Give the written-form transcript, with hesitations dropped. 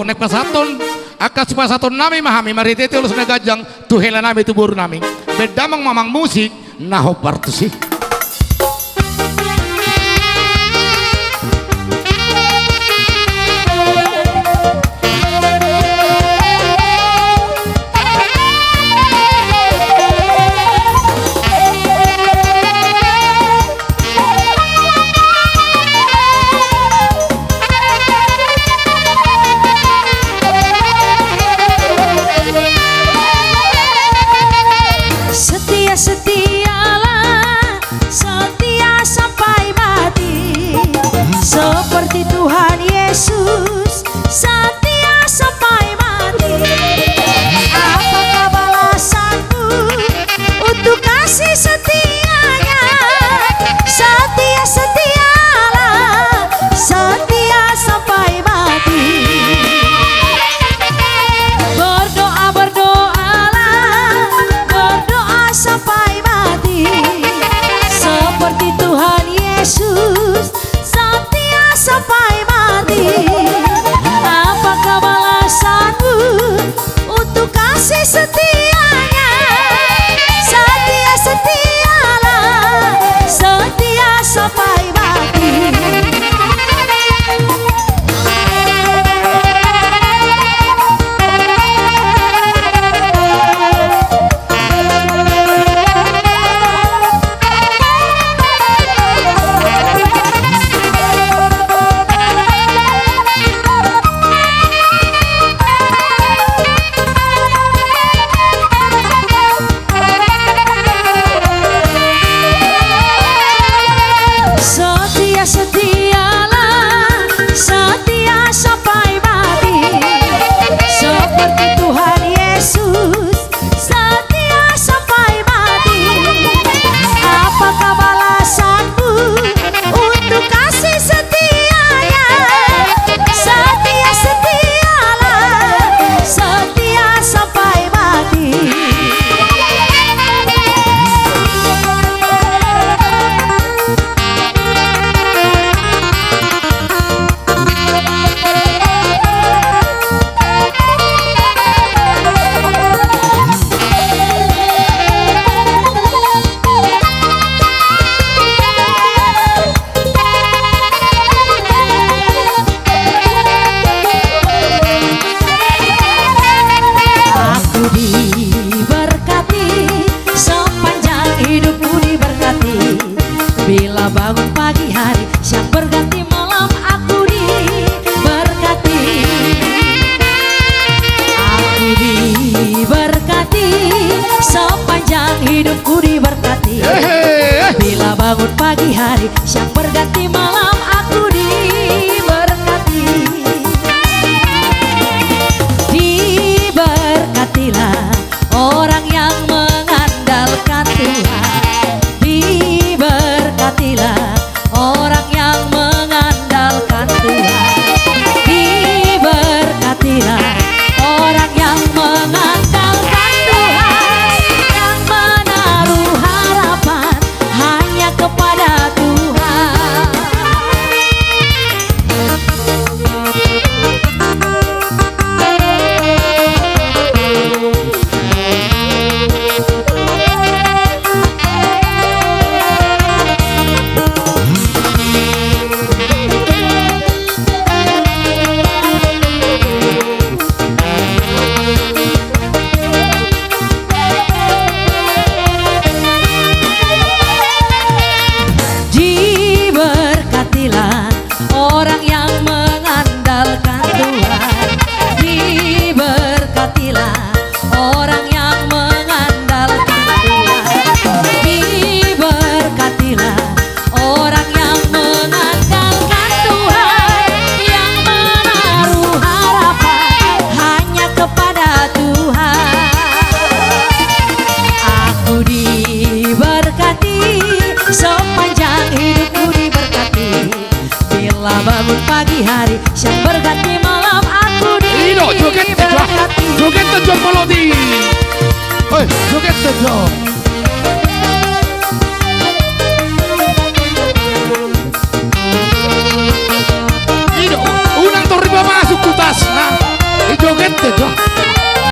nek pasaton akas pasaton nami mahami maritete ulus negajang tuhela nami tubur nami bedamang mamang musik naho partusi seperti Tuhan Yesus setia sampai mati. Apakah balasanmu untuk kasih setianya? Setia-setialah, setia sampai mati. Berdoa-berdoalah, berdoa sampai mati. Seperti Tuhan Yesus sampai mati. Apakah balasanmu untuk kasih setianya? Setia-setialah, setia sampai mati. Setialah, setia sampai mati. Seperti Tuhan Yesus setia sampai mati. Apakah balasanmu untuk kasih setianya? Setia-setialah, setia sampai mati. Bila bangun pagi hari, siang berganti malam, aku diberkati. Aku diberkati, sepanjang hidupku diberkati. Bila bangun pagi hari, siang berganti malam, aku diberkati. Diberkatilah orang yang mengandalkan Tuhan. Diberkatilah orang yang mengandalkan Tuhan. Diberkatilah orang yang mengandalkan Tuhan, yang menaruh harapan hanya kepada Tuhan. Diberkatilah orang yang mengandalkan Tuhan. Diberkatilah orang yang mengandalkan Tuhan. Diberkatilah orang yang mengandalkan Tuhan, yang menaruh harapan hanya kepada Tuhan. Aku diberkati, sepanjang hidupku diberkati. Bila bangun pagi hari, siang berganti malam, aku diberkati. joget melodi. Joget